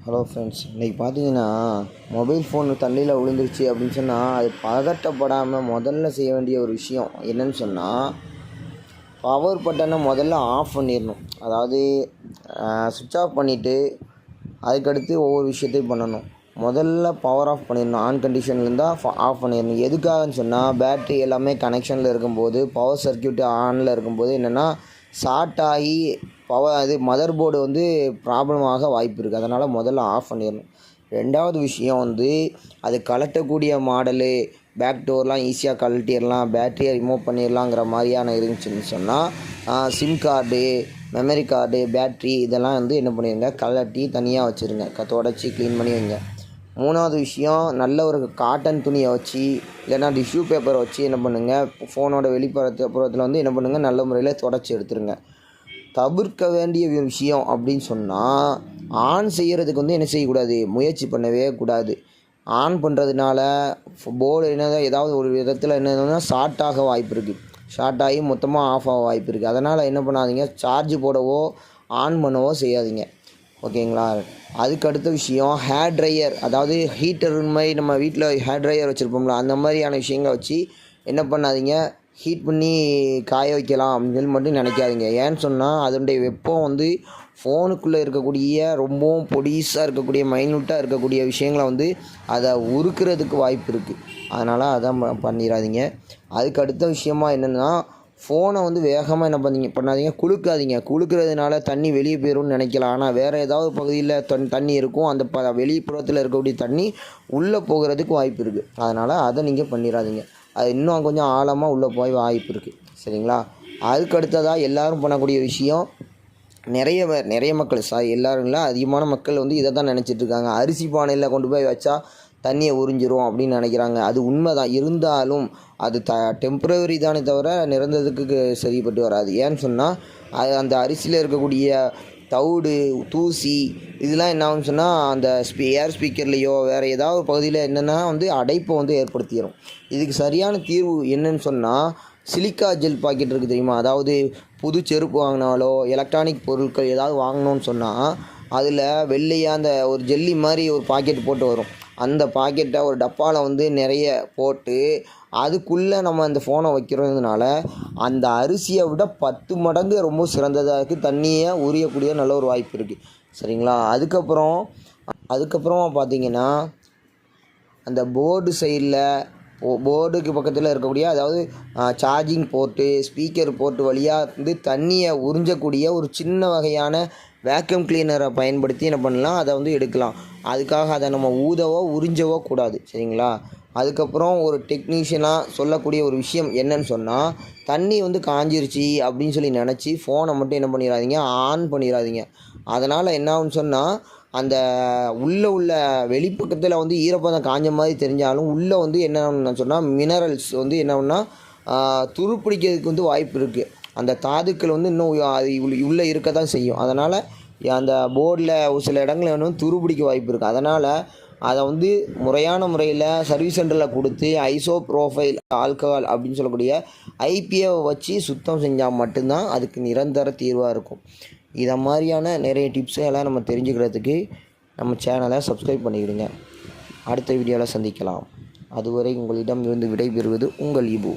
Hello friends, இன்றைக்கி பார்த்தீங்கன்னா mobile phone தண்ணியில் விழுந்துருச்சு அப்படின்னு சொன்னால் அது பதட்டப்படாமல் முதல்ல செய்ய வேண்டிய ஒரு விஷயம் என்னன்னு சொன்னால், பவர் பட்டனை முதல்ல ஆஃப் பண்ணிடணும். அதாவது சுவிட்ச் ஆஃப் பண்ணிவிட்டு அதுக்கடுத்து ஒவ்வொரு விஷயத்தையும் பண்ணணும். முதல்ல பவர் ஆஃப் பண்ணிடணும். ஆன் கண்டிஷனில் இருந்தால் ஆஃப் பண்ணிடணும். எதுக்காகன்னு சொன்னால், பேட்ரி எல்லாமே கனெக்ஷனில் இருக்கும்போது, பவர் சர்க்யூட் ஆனில் இருக்கும்போது என்னென்னா ஷார்ட் ஆகி அது மதர் போர்டு ப்ராப்ளம் ஆக வாய்ப்பு இருக்குது. அதனால் முதல்ல ஆஃப் பண்ணிடணும். ரெண்டாவது விஷயம் அது கழட்டக்கூடிய மாடலு, பேக் டோர்லாம் ஈஸியாக கழட்டிடலாம், பேட்டரியை ரிமூவ் பண்ணிடலாங்கிற மாதிரியான இருந்துச்சுன்னு சொன்னால், sim card, memory card, battery இதெல்லாம் என்ன பண்ணிடுங்க, கழட்டி தனியாக வச்சுருங்க. தொடச்சி க்ளீன் பண்ணி வைங்க. மூணாவது விஷயம், நல்ல ஒரு காட்டன் துணியை வச்சு இல்லைன்னா டிஷ்யூ பேப்பரை வச்சு என்ன பண்ணுங்கள், ஃபோனோட வெளிப்புறத்தில் என்ன பண்ணுங்கள், நல்ல முறையில் தொடச்சி எடுத்துருங்க. தவிர்க்க வேண்டிய விஷயம் அப்படின்னு சொன்னால், ஆன் செய்கிறதுக்கு என்ன செய்யக்கூடாது, முயற்சி பண்ணவே கூடாது. ஆன் பண்ணுறதுனால போர்டு ஏதாவது ஒரு விதத்தில் என்னன்னா ஷார்ட் ஆக வாய்ப்பு இருக்குது. ஷார்ட் ஆகி மொத்தமாக ஆஃப் ஆக வாய்ப்பு இருக்குது. அதனால் என்ன பண்ணாதீங்க, சார்ஜ் போடவோ ஆன் பண்ணவோ செய்யாதீங்க. ஓகேங்களா? அதுக்கு அடுத்த விஷயம், ஹேர் ட்ரையர், அதாவது ஹீட்டர் மாதிரி நம்ம வீட்டில் ஹேர் ட்ரையர் வச்சுருப்போம்ல, அந்த மாதிரியான விஷயங்களை வச்சு என்ன பண்ணாதீங்க, ஹீட் பண்ணி காய வைக்கலாம் அப்படின்னு சொல்லி மட்டும் நினைக்காதீங்க. ஏன்னு சொன்னால், அதனுடைய வெப்பம் ஃபோனுக்குள்ளே இருக்கக்கூடிய ரொம்பவும் பொடிசாக இருக்கக்கூடிய மைன்யூட்டாக இருக்கக்கூடிய விஷயங்களை அதை உருக்கிறதுக்கு வாய்ப்பு இருக்குது. அதனால் அதான் பண்ணிடாதீங்க. அதுக்கு அடுத்த விஷயமா என்னென்னா, ஃபோனை வேகமாக என்ன பண்ணாதீங்க, குளுக்கிறதுனால தண்ணி வெளியே போயிடும்னு நினைக்கலாம். ஆனால் வேறு ஏதாவது பகுதியில் தண்ணி இருக்கும், அந்த வெளிப்புறத்தில் இருக்கக்கூடிய தண்ணி உள்ளே போகிறதுக்கு வாய்ப்பு இருக்குது. அதனால் அதை நீங்கள் பண்ணிடாதீங்க. அது இன்னும் கொஞ்சம் ஆழமாக உள்ளே போய் வாய்ப்பு இருக்குது. சரிங்களா? அதுக்கு அடுத்ததாக எல்லோரும் பண்ணக்கூடிய விஷயம், நிறைய மக்கள் எல்லோரும் இல்லை, அதிகமான மக்கள் இதை தான் நினச்சிட்ருக்காங்க. அரிசி பானையில் கொண்டு போய் வச்சா தண்ணியை உறிஞ்சிரும் அப்படின்னு நினைக்கிறாங்க. அது உண்மை தான். இருந்தாலும் அது டெம்ப்ரவரி தானே தவிர நிரந்தரத்துக்கு சரிப்பட்டு வராது. ஏன்னு சொன்னால், அது அந்த அரிசியில் இருக்கக்கூடிய தவிடு, தூசி இதெல்லாம் என்ன ஆகுன்னு சொன்னால், அந்த ஏர் ஸ்பீக்கர்லேயோ வேறு ஏதாவது பகுதியில் என்னென்னா அடைப்பை ஏற்படுத்திடும். இதுக்கு சரியான தீர்வு என்னன்னு சொன்னால், சிலிக்கா ஜெல் பாக்கெட் இருக்குது தெரியுமா? அதாவது புது செருப்பு வாங்கினாலோ எலக்ட்ரானிக் பொருட்கள் ஏதாவது வாங்கினோன்னு சொன்னால், அதில் வெள்ளையாக அந்த ஒரு ஜெல்லி மாதிரி ஒரு பாக்கெட் போட்டு வரும். அந்த பாக்கெட்டை ஒரு டப்பாவில் நிறைய போட்டு அதுக்குள்ளே நம்ம அந்த ஃபோனை வைக்கிறதுனால அந்த அரிசியை விட 10 மடங்கு ரொம்ப சிறந்ததாக இருக்குது. தண்ணியை உரியக்கூடிய நல்ல ஒரு வாய்ப்பு இருக்குது. சரிங்களா? அதுக்கப்புறமா பார்த்தீங்கன்னா, அந்த போர்டு சைடில் போர்டுக்கு பக்கத்தில் இருக்கக்கூடிய, அதாவது சார்ஜிங் போர்ட்டு, ஸ்பீக்கர் போர்ட்டு வழியாக தண்ணியை உறிஞ்சக்கூடிய ஒரு சின்ன வகையான வேக்யூம் கிளீனரை பயன்படுத்தி என்ன பண்ணலாம், அதை எடுக்கலாம். அதுக்காக அதை நம்ம ஊதவோ உறிஞ்சவோ கூடாது. சரிங்களா? அதுக்கப்புறம் ஒரு டெக்னீஷியனாக சொல்லக்கூடிய ஒரு விஷயம் என்னன்னு சொன்னால், தண்ணி காஞ்சிருச்சு அப்படின்னு சொல்லி நினச்சி ஃபோனை மட்டும் என்ன பண்ணிடாதீங்க, ஆன் பண்ணிடாதீங்க. அதனால் என்ன ஆகுன்னு சொன்னால், அந்த உள்ள வெளிப்பக்கத்தில் ஈரப்பதம் காஞ்ச மாதிரி தெரிஞ்சாலும் உள்ளே என்ன சொன்னால், மினரல்ஸ் என்னன்னா துருப்பிடிக்கிறதுக்கு வாய்ப்பு இருக்குது. அந்த தாதுக்கள் இன்னும் அது உள்ளே இருக்க தான் செய்யும். அதனால் அந்த போர்டில் ஒரு சில இடங்களில் துருப்பிடிக்க வாய்ப்பு இருக்குது. அதனால் அதை முறையான முறையில் சர்வீஸ் சென்டரில் கொடுத்து ஐசோப்ரோஃபைல் ஆல்கஹால் அப்படின்னு சொல்லக்கூடிய ஐபிஏ வச்சு சுத்தம் செஞ்சால் மட்டும்தான் அதுக்கு நிரந்தர தீர்வாக இருக்கும். இதை மாதிரியான நிறைய டிப்ஸை எல்லாம் நம்ம தெரிஞ்சுக்கிறதுக்கு நம்ம சேனலை சப்ஸ்கிரைப் பண்ணிக்கிடுங்க. அடுத்த வீடியோவில் சந்திக்கலாம். அதுவரை உங்களிடம் இருந்து விடைபெறுவது உங்கள் இபு.